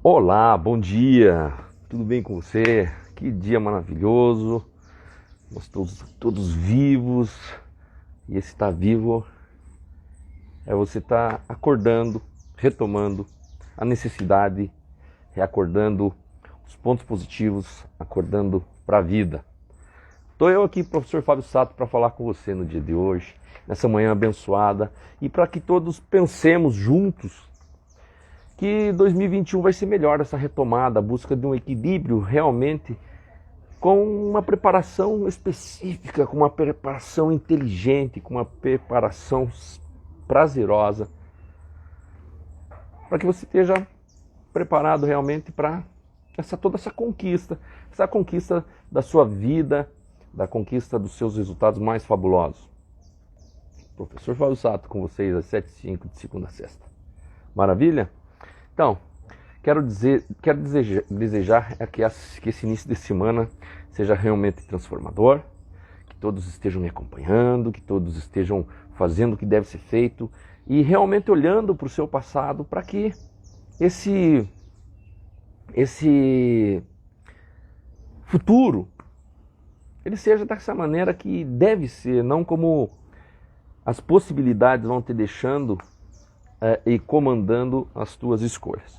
Olá, bom dia, tudo bem com você? Que dia maravilhoso, nós todos vivos, e esse estar vivo é você estar acordando, retomando a necessidade, reacordando os pontos positivos, acordando para a vida. Estou eu aqui, professor Fábio Sato, para falar com você no dia de hoje, nessa manhã abençoada, e para que todos pensemos juntos que 2021 vai ser melhor, essa retomada, a busca de um equilíbrio realmente com uma preparação específica, com uma preparação inteligente, com uma preparação prazerosa, para que você esteja preparado realmente para toda essa conquista da sua vida, da conquista dos seus resultados mais fabulosos. Professor Fábio Sato com vocês às 7h05 de segunda a sexta. Maravilha? Então, quero desejar que esse início de semana seja realmente transformador, que todos estejam me acompanhando, que todos estejam fazendo o que deve ser feito e realmente olhando para o seu passado para que esse futuro ele seja dessa maneira que deve ser, não como as possibilidades vão te deixando e comandando as tuas escolhas.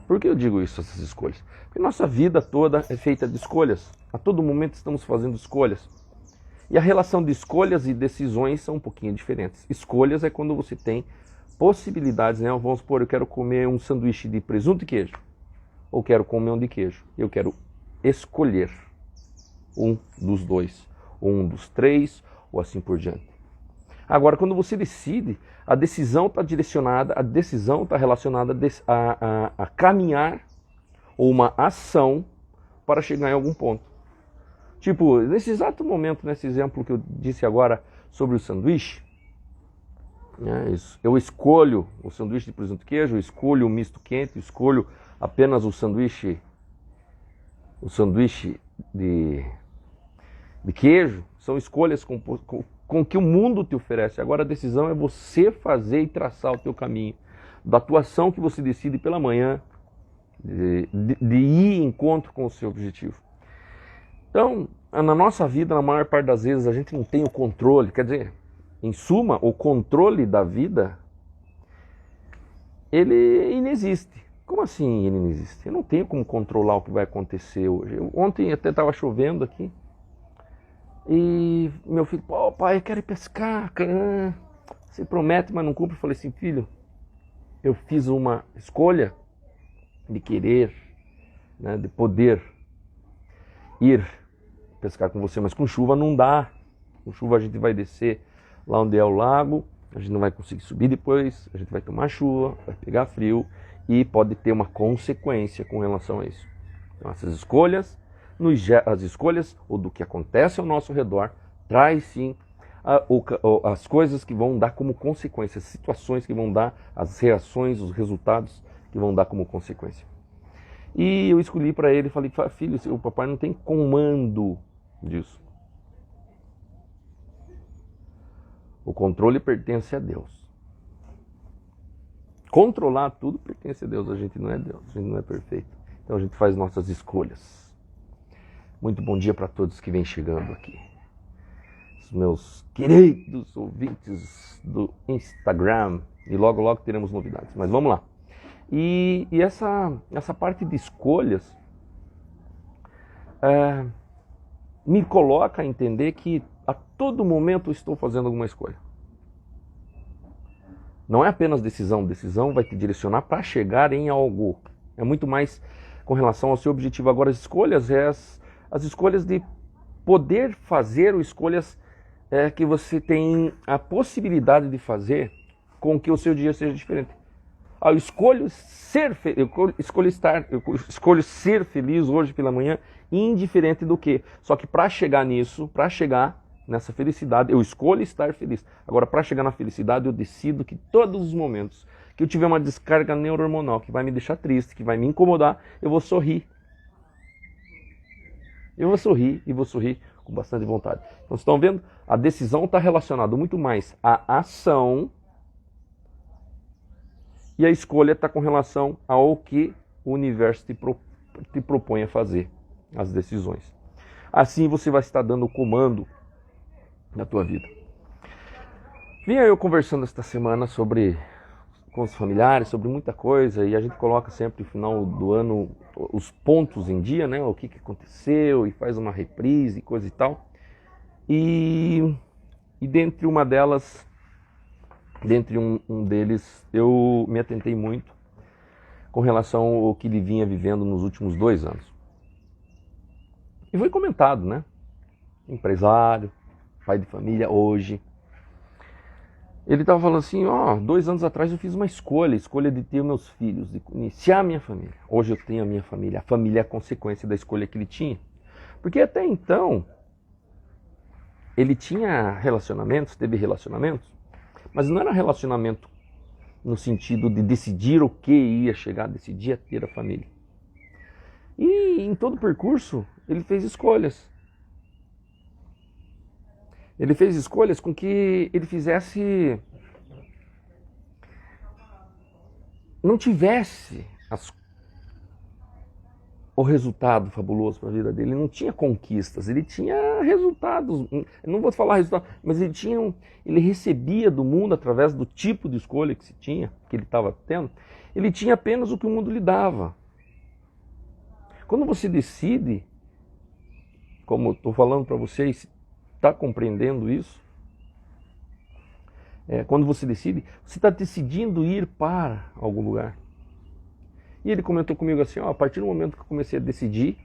Por que eu digo isso, essas escolhas? Porque nossa vida toda é feita de escolhas. A todo momento estamos fazendo escolhas. E a relação de escolhas e decisões são um pouquinho diferentes. Escolhas é quando você tem possibilidades, né? Vamos supor, eu quero comer um sanduíche de presunto e queijo. Ou quero comer um de queijo. Eu quero escolher um dos dois. Ou um dos três, ou assim por diante. Agora, quando você decide, a decisão está direcionada, a decisão está relacionada a caminhar ou uma ação para chegar em algum ponto. Tipo, nesse exato momento, nesse exemplo que eu disse agora sobre o sanduíche, né, eu escolho o sanduíche de presunto e queijo, eu escolho o misto quente, eu escolho apenas o sanduíche de queijo. São escolhas com que o mundo te oferece. Agora a decisão é você fazer e traçar o teu caminho. Da tua ação que você decide pela manhã, de ir em encontro com o seu objetivo. Então, na nossa vida, na maior parte das vezes, a gente não tem o controle. Quer dizer, em suma, o controle da vida, ele inexiste. Como assim ele não existe? Eu não tenho como controlar o que vai acontecer hoje. Ontem até estava chovendo aqui. E meu filho, pô, pai, eu quero ir pescar. Você promete, mas não cumpre. Eu falei assim, filho, eu fiz uma escolha de querer, né, de poder ir pescar com você, mas com chuva não dá. Com chuva a gente vai descer lá onde é o lago, a gente não vai conseguir subir depois, a gente vai tomar chuva, vai pegar frio e pode ter uma consequência com relação a isso. Então essas escolhas, as escolhas ou do que acontece ao nosso redor, traz sim as coisas que vão dar como consequência, as situações que vão dar, as reações, os resultados que vão dar como consequência. E eu escolhi para ele e falei, filho, o papai não tem comando disso. O controle pertence a Deus. Controlar tudo pertence a Deus, a gente não é Deus, a gente não é perfeito. Então a gente faz nossas escolhas. Muito bom dia para todos que vêm chegando aqui. Os meus queridos ouvintes do Instagram. E logo, logo teremos novidades. Mas vamos lá. E essa parte de escolhas me coloca a entender que a todo momento eu estou fazendo alguma escolha. Não é apenas decisão. Decisão vai te direcionar para chegar em algo. É muito mais com relação ao seu objetivo. Agora, as escolhas as escolhas de poder fazer, ou escolhas que você tem a possibilidade de fazer com que o seu dia seja diferente. Eu escolho ser feliz hoje pela manhã, indiferente do que. Só que para chegar nisso, para chegar nessa felicidade, eu escolho estar feliz. Agora, para chegar na felicidade, eu decido que todos os momentos que eu tiver uma descarga neurohormonal que vai me deixar triste, que vai me incomodar, eu vou sorrir. Eu vou sorrir e vou sorrir com bastante vontade. Então, vocês estão vendo? A decisão está relacionada muito mais à ação e a escolha está com relação ao que o universo te propõe a fazer as decisões. Assim você vai estar dando o comando na tua vida. Vinha eu conversando esta semana com os familiares, sobre muita coisa, e a gente coloca sempre no final do ano os pontos em dia, né? O que aconteceu, e faz uma reprise e coisa e tal. E dentre uma delas, dentre um deles, eu me atentei muito com relação ao que ele vinha vivendo nos últimos 2 anos. E foi comentado, né? Empresário, pai de família, hoje. Ele estava falando assim, 2 anos atrás eu fiz uma escolha de ter meus filhos, de iniciar a minha família. Hoje eu tenho a minha família. A família é a consequência da escolha que ele tinha. Porque até então, ele tinha relacionamentos, teve relacionamentos, mas não era relacionamento no sentido de decidir o que ia chegar, decidir a ter a família. E em todo o percurso, ele fez escolhas. Ele fez escolhas com que ele não tivesse o resultado fabuloso para a vida dele. Ele não tinha conquistas, ele tinha resultados. Eu não vou falar resultados, mas ele recebia do mundo, através do tipo de escolha que ele estava tendo, ele tinha apenas o que o mundo lhe dava. Quando você decide, como eu estou falando para vocês, está compreendendo isso? Quando você decide, você está decidindo ir para algum lugar. E ele comentou comigo assim, a partir do momento que eu comecei a decidir,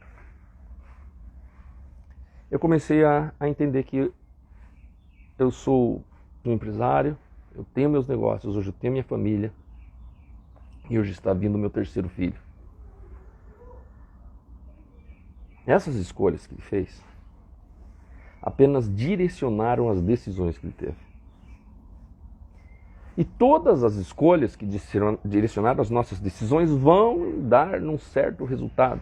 eu comecei a entender que eu sou um empresário, eu tenho meus negócios, hoje eu tenho minha família, e hoje está vindo o meu 3º filho. Essas escolhas que ele fez apenas direcionaram as decisões que ele teve. E todas as escolhas que direcionaram as nossas decisões vão dar um certo resultado.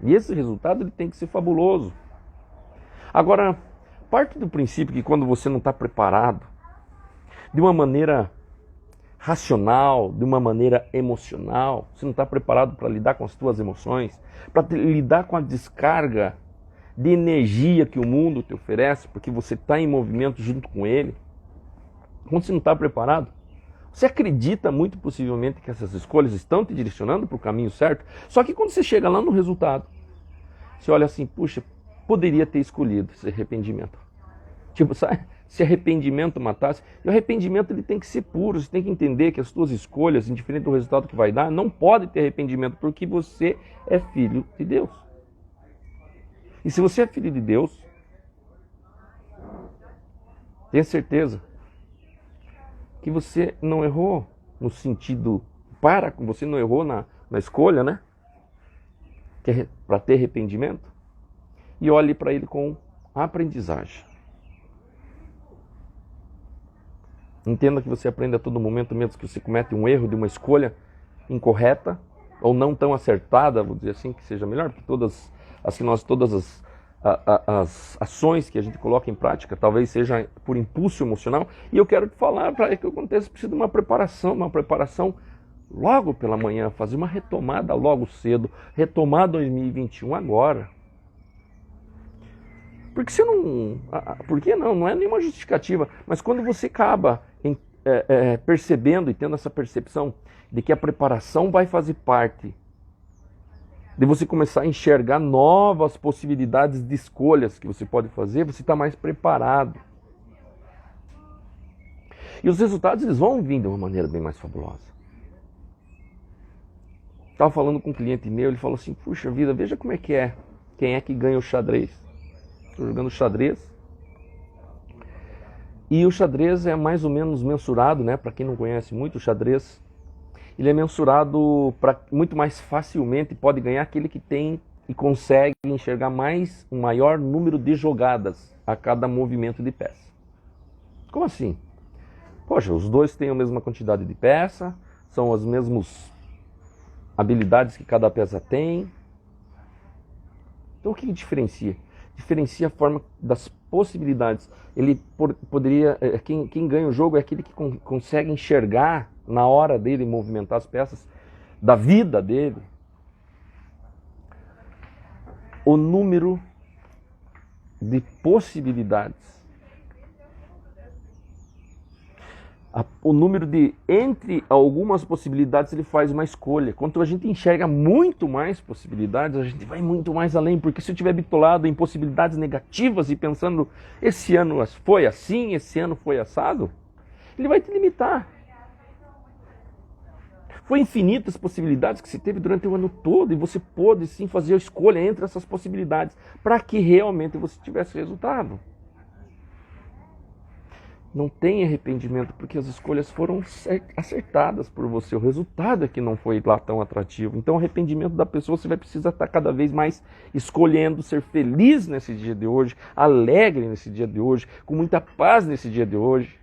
E esse resultado ele tem que ser fabuloso. Agora, parte do princípio que quando você não está preparado, de uma maneira racional, de uma maneira emocional, você não está preparado para lidar com as suas emoções, para lidar com a descarga de energia que o mundo te oferece, porque você está em movimento junto com ele. Quando você não está preparado, você acredita muito possivelmente que essas escolhas estão te direcionando para o caminho certo, só que quando você chega lá no resultado, você olha assim, puxa, poderia ter escolhido esse arrependimento. Tipo, sabe? Se arrependimento matasse, e o arrependimento ele tem que ser puro, você tem que entender que as suas escolhas, indiferente do resultado que vai dar, não pode ter arrependimento, porque você é filho de Deus. E se você é filho de Deus, tenha certeza que você não errou no sentido, você não errou na escolha, né? Para ter arrependimento. E olhe para ele com aprendizagem. Entenda que você aprende a todo momento, mesmo que você comete um erro de uma escolha incorreta, ou não tão acertada, vou dizer assim, que seja melhor, porque todas as ações que a gente coloca em prática, talvez seja por impulso emocional, e eu quero te falar, para que aconteça, precisa de uma preparação logo pela manhã, fazer uma retomada logo cedo, retomar 2021 agora. Porque você não... Por que não? Não é nenhuma justificativa, mas quando você acaba percebendo e tendo essa percepção de que a preparação vai fazer parte de você começar a enxergar novas possibilidades de escolhas que você pode fazer, você está mais preparado. E os resultados eles vão vir de uma maneira bem mais fabulosa. Estava falando com um cliente meu, ele falou assim, puxa vida, veja como é que é, quem é que ganha o xadrez. Estou jogando xadrez. E o xadrez é mais ou menos mensurado, né? Para quem não conhece muito o xadrez, ele é mensurado muito mais facilmente, pode ganhar aquele que tem e consegue enxergar um maior número de jogadas a cada movimento de peça. Como assim? Poxa, os dois têm a mesma quantidade de peça, são as mesmas habilidades que cada peça tem. Então o que diferencia? Diferencia a forma das possibilidades. Ele poderia, quem ganha o jogo é aquele que consegue enxergar na hora dele movimentar as peças da vida dele, o número de possibilidades. O número de, entre algumas possibilidades, ele faz uma escolha. Quando a gente enxerga muito mais possibilidades, a gente vai muito mais além. Porque se eu estiver bitolado em possibilidades negativas e pensando, esse ano foi assim, esse ano foi assado, ele vai te limitar. Foi infinitas possibilidades que se teve durante o ano todo e você pôde sim fazer a escolha entre essas possibilidades para que realmente você tivesse resultado. Não tem arrependimento porque as escolhas foram acertadas por você. O resultado é que não foi lá tão atrativo. Então o arrependimento da pessoa, você vai precisar estar cada vez mais escolhendo ser feliz nesse dia de hoje, alegre nesse dia de hoje, com muita paz nesse dia de hoje.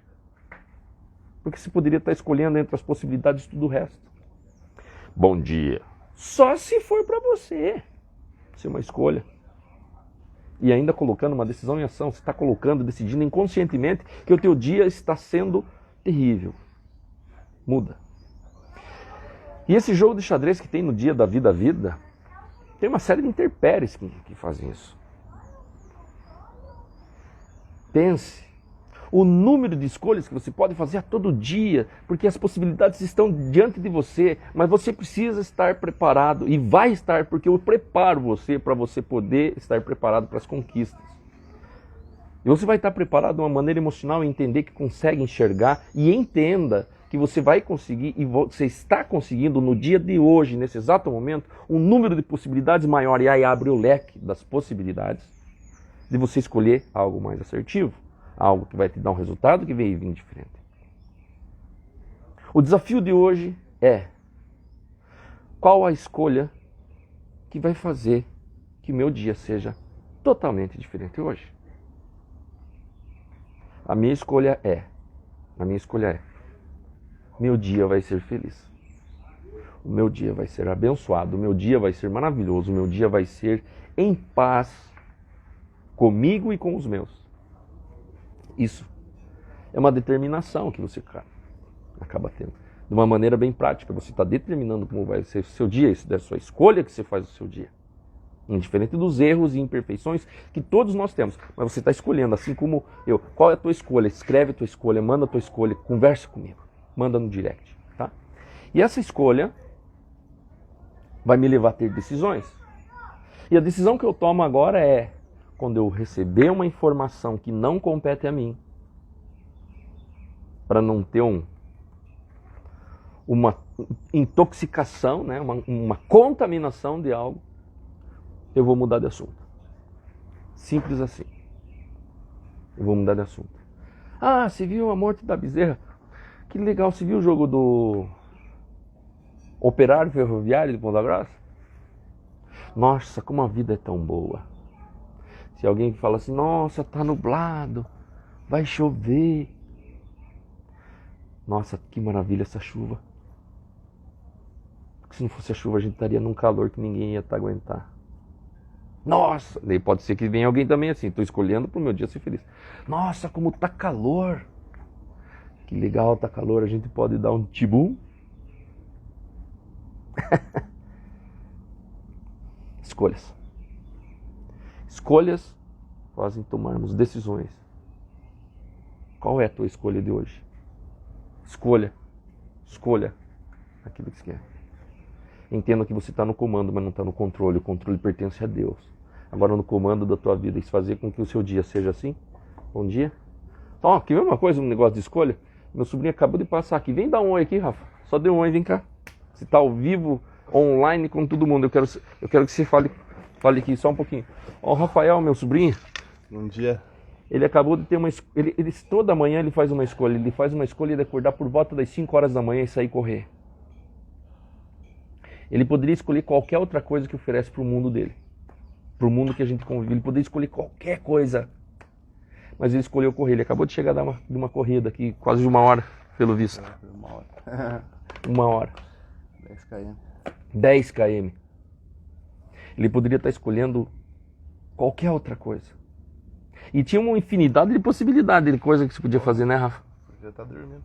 Porque você poderia estar escolhendo entre as possibilidades de tudo o resto. Bom dia. Só se for para você. Isso é uma escolha. E ainda colocando uma decisão em ação, você está colocando, decidindo inconscientemente que o teu dia está sendo terrível. Muda. E esse jogo de xadrez que tem no dia da vida, tem uma série de intempéries que fazem isso. Pense. O número de escolhas que você pode fazer a todo dia, porque as possibilidades estão diante de você, mas você precisa estar preparado, e vai estar, porque eu preparo você para você poder estar preparado para as conquistas. E você vai estar preparado de uma maneira emocional e entender que consegue enxergar, e entenda que você vai conseguir, e você está conseguindo no dia de hoje, nesse exato momento, um número de possibilidades maior, e aí abre o leque das possibilidades de você escolher algo mais assertivo. Algo que vai te dar um resultado que veio vir diferente. O desafio de hoje é: qual a escolha que vai fazer que meu dia seja totalmente diferente hoje? A minha escolha é: meu dia vai ser feliz. O meu dia vai ser abençoado, o meu dia vai ser maravilhoso, o meu dia vai ser em paz comigo e com os meus. Isso é uma determinação que você acaba tendo. De uma maneira bem prática, você está determinando como vai ser o seu dia, isso é a sua escolha que você faz o seu dia. Indiferente dos erros e imperfeições que todos nós temos. Mas você está escolhendo, assim como eu. Qual é a tua escolha? Escreve a tua escolha, manda a tua escolha, converse comigo. Manda no direct. Tá? E essa escolha vai me levar a ter decisões. E a decisão que eu tomo agora é: quando eu receber uma informação que não compete a mim, para não ter uma intoxicação, né? uma contaminação de algo, eu vou mudar de assunto. Simples assim. Eu vou mudar de assunto. Ah, você viu a morte da bezerra? Que legal, você viu o jogo do Operário Ferroviário de Ponta Grossa? Nossa, como a vida é tão boa. Se alguém fala assim: nossa, tá nublado, vai chover. Nossa, que maravilha essa chuva. Porque se não fosse a chuva, a gente estaria num calor que ninguém ia aguentar. Nossa, daí pode ser que venha alguém também assim: estou escolhendo para o meu dia ser feliz. Nossa, como tá calor. Que legal, tá calor, a gente pode dar um tibum. Escolhas. Escolhas fazem tomarmos decisões. Qual é a tua escolha de hoje? Escolha aquilo que você quer. Entenda que você está no comando, mas não está no controle. O controle pertence a Deus. Agora no comando da tua vida, isso fazer com que o seu dia seja assim. Bom dia. Ó, quer ver uma coisa, um negócio de escolha? Meu sobrinho acabou de passar aqui. Vem dar um oi aqui, Rafa. Só dê um oi, vem cá. Você está ao vivo, online com todo mundo. Eu quero que você fale aqui só um pouquinho. Ó, o Rafael, meu sobrinho. Bom dia. Ele acabou de ter uma escolha. Toda manhã ele faz uma escolha. Ele faz uma escolha de acordar por volta das 5 horas da manhã e sair correr. Ele poderia escolher qualquer outra coisa que oferece para o mundo dele. Para o mundo que a gente convive. Ele poderia escolher qualquer coisa. Mas ele escolheu correr. Ele acabou de chegar de uma corrida aqui, quase de 1 hora, pelo visto. 1 hora. 1 hora. 10 km. 10 km. Ele poderia estar escolhendo qualquer outra coisa. E tinha uma infinidade de possibilidades de coisa que você podia fazer, né, Rafa? Já tá dormindo.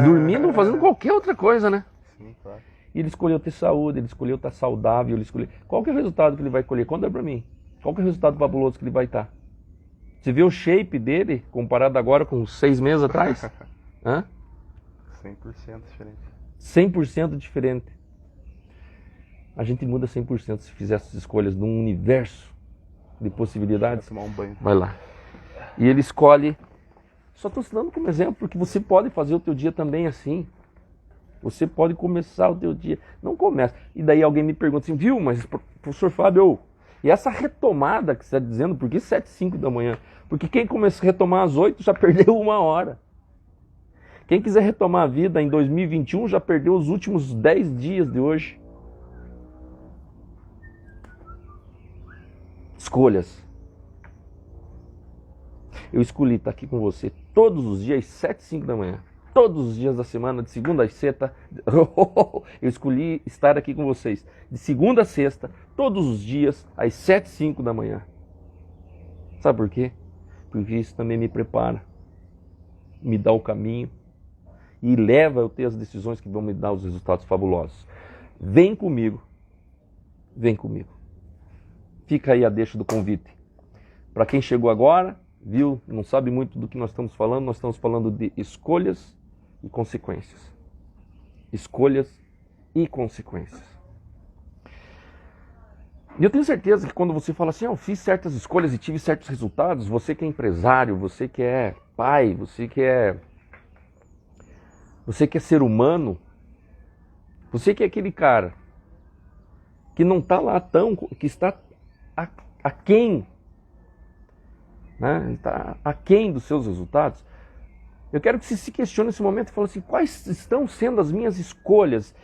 Dormindo ou fazendo qualquer outra coisa, né? Sim, claro. E ele escolheu ter saúde, ele escolheu estar saudável, ele escolheu... Qual que é o resultado que ele vai colher? Conta pra mim. Qual que é o resultado fabuloso que ele vai estar? Você vê o shape dele comparado agora com 6 meses atrás? Hã? 100% diferente. 100% diferente. A gente muda 100% se fizer essas escolhas num universo de possibilidades. Vai tomar um banho. Vai lá. E ele escolhe. Só estou citando como exemplo, porque você pode fazer o teu dia também assim. Você pode começar o teu dia. Não começa. E daí alguém me pergunta assim, viu, mas professor Fábio, e essa retomada que você está dizendo, por que 7, 5 da manhã? Porque quem começa a retomar às 8 já perdeu 1 hora. Quem quiser retomar a vida em 2021 já perdeu os últimos 10 dias de hoje. Escolhas. Eu escolhi estar aqui com você todos os dias, 7, 5 da manhã. Todos os dias da semana, de segunda a sexta. Eu escolhi estar aqui com vocês. De segunda a sexta, todos os dias, às 7, 5 da manhã. Sabe por quê? Porque isso também me prepara. Me dá o caminho. E leva eu ter as decisões que vão me dar os resultados fabulosos. Vem comigo. Vem comigo. Fica aí a deixa do convite. Para quem chegou agora, viu, não sabe muito do que nós estamos falando de escolhas e consequências. Escolhas e consequências. E eu tenho certeza que quando você fala assim, eu fiz certas escolhas e tive certos resultados, você que é empresário, você que é pai, você que é ser humano, você que é aquele cara que não está lá que está aquém, né? Está aquém dos seus resultados. Eu quero que você se questione nesse momento e fale assim, quais estão sendo as minhas escolhas?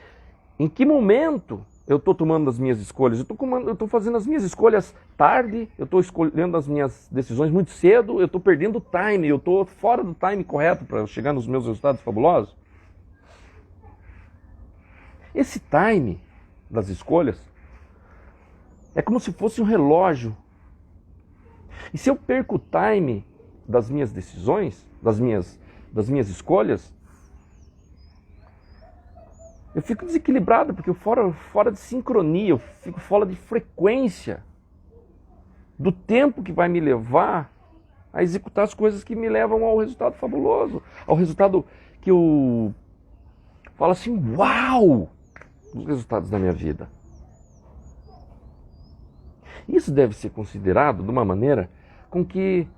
Em que momento eu estou tomando as minhas escolhas? Eu estou fazendo as minhas escolhas tarde, eu estou escolhendo as minhas decisões muito cedo, eu estou perdendo o time, eu estou fora do time correto para chegar nos meus resultados fabulosos? Esse time das escolhas é como se fosse um relógio. E se eu perco o time das minhas decisões, das minhas escolhas, eu fico desequilibrado, porque eu fora de sincronia, eu fico fora de frequência do tempo que vai me levar a executar as coisas que me levam ao resultado fabuloso, ao resultado que eu falo assim, uau, os resultados da minha vida. Isso deve ser considerado de uma maneira com que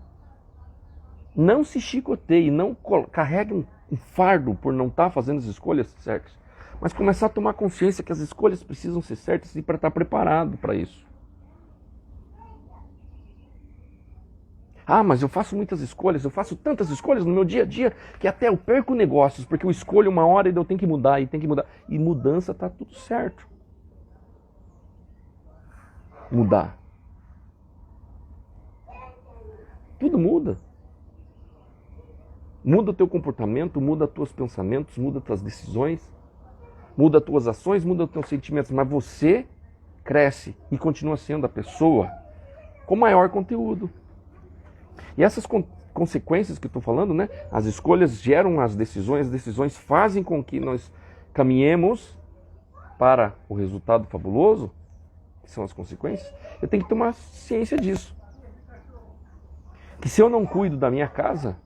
não se chicoteie, não carregue um fardo por não estar fazendo as escolhas certas, mas começar a tomar consciência que as escolhas precisam ser certas e para estar preparado para isso. Ah, mas eu faço muitas escolhas, eu faço tantas escolhas no meu dia a dia que até eu perco negócios, porque eu escolho uma hora e eu tenho que mudar, e tem que mudar. E mudança está tudo certo. Mudar. Tudo muda. Muda o teu comportamento, muda os teus pensamentos, muda as tuas decisões, muda as tuas ações, muda os teus sentimentos, mas você cresce e continua sendo a pessoa com maior conteúdo. E essas consequências que eu estou falando, né? As escolhas geram as decisões fazem com que nós caminhemos para o resultado fabuloso, que são as consequências. Eu tenho que tomar ciência disso. Que se eu não cuido da minha casa,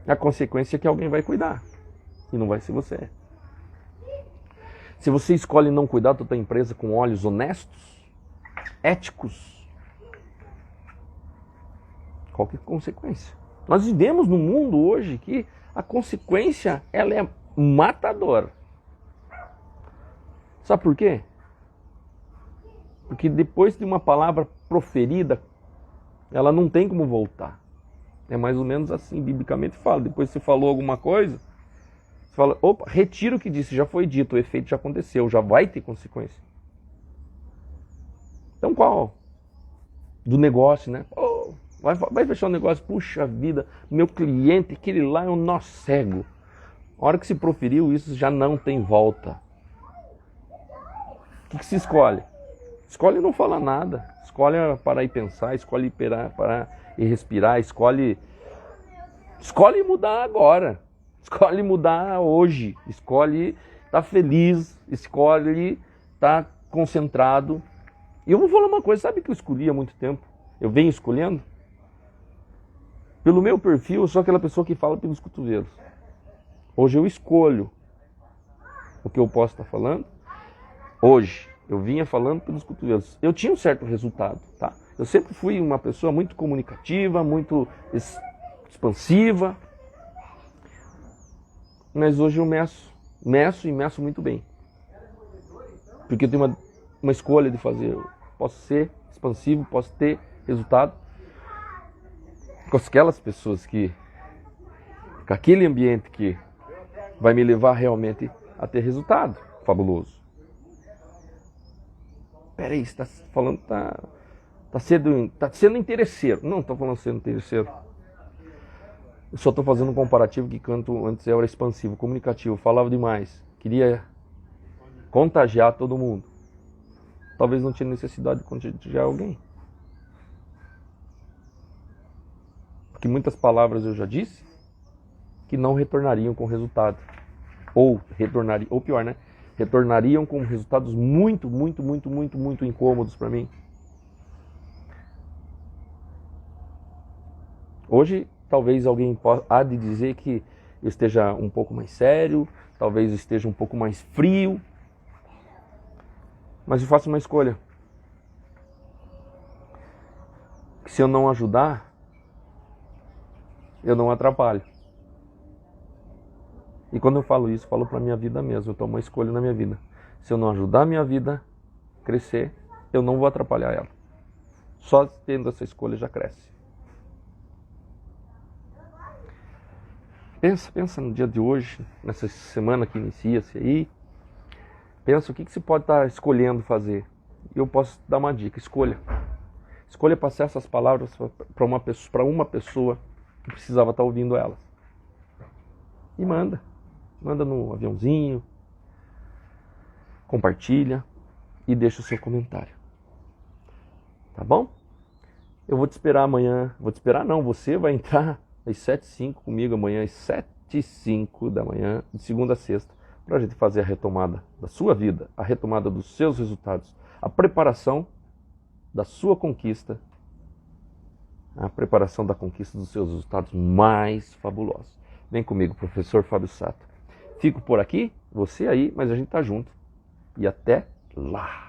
a consequência é que alguém vai cuidar. E não vai ser você. Se você escolhe não cuidar da tua empresa com olhos honestos, éticos, qual que é a consequência? Nós vivemos num mundo hoje que a consequência ela é matadora. Sabe por quê? Porque depois de uma palavra proferida, ela não tem como voltar. É mais ou menos assim, biblicamente fala. Depois que você falou alguma coisa, você fala, opa, retira o que disse, já foi dito, o efeito já aconteceu, já vai ter consequência. Então qual? Do negócio, né? Oh, vai fechar o negócio, puxa vida, meu cliente, aquele lá é um nó cego. A hora que se proferiu isso, já não tem volta. O que se escolhe? Escolhe não falar nada, escolhe parar e pensar, escolhe parar e respirar, escolhe mudar agora, escolhe mudar hoje, escolhe estar feliz, escolhe estar concentrado, E eu vou falar uma coisa, sabe que eu escolhi há muito tempo? Eu venho escolhendo? Pelo meu perfil, eu sou aquela pessoa que fala pelos cotovelos. Hoje eu escolho o que eu posso estar falando. Hoje, eu vinha falando pelos cotovelos. Eu tinha um certo resultado, tá? Eu sempre fui uma pessoa muito comunicativa, muito expansiva. Mas hoje eu meço e meço muito bem. Porque eu tenho uma escolha de fazer. Eu posso ser expansivo, posso ter resultado. Com aquelas pessoas que... com aquele ambiente que vai me levar realmente a ter resultado fabuloso. Peraí, você está falando, tá sendo interesseiro. Não estou falando sendo interesseiro. Eu só estou fazendo um comparativo que quanto antes eu era expansivo, comunicativo, falava demais. Queria contagiar todo mundo. Talvez não tinha necessidade de contagiar alguém. Porque muitas palavras eu já disse que não retornariam com resultado. Ou pior, né? Retornariam com resultados muito incômodos para mim. Hoje, talvez alguém há de dizer que eu esteja um pouco mais sério, talvez eu esteja um pouco mais frio, mas eu faço uma escolha. Que se eu não ajudar, eu não atrapalho. E quando eu falo isso, eu falo para a minha vida mesmo. Eu tomo uma escolha na minha vida. Se eu não ajudar a minha vida a crescer, eu não vou atrapalhar ela. Só tendo essa escolha já cresce. Pensa no dia de hoje, nessa semana que inicia-se aí. Pensa o que você pode estar escolhendo fazer. Eu posso dar uma dica, escolha. Escolha passar essas palavras para uma pessoa que precisava estar ouvindo elas. E manda. Manda no aviãozinho. Compartilha. E deixa o seu comentário. Tá bom? Eu vou te esperar amanhã. Vou te esperar não, você vai entrar às 7h05 comigo amanhã, às 7h05 da manhã, de segunda a sexta, para a gente fazer a retomada da sua vida, a retomada dos seus resultados, a preparação da sua conquista, a preparação da conquista dos seus resultados mais fabulosos. Vem comigo, professor Fábio Sato. Fico por aqui, você aí, mas a gente tá junto. E até lá!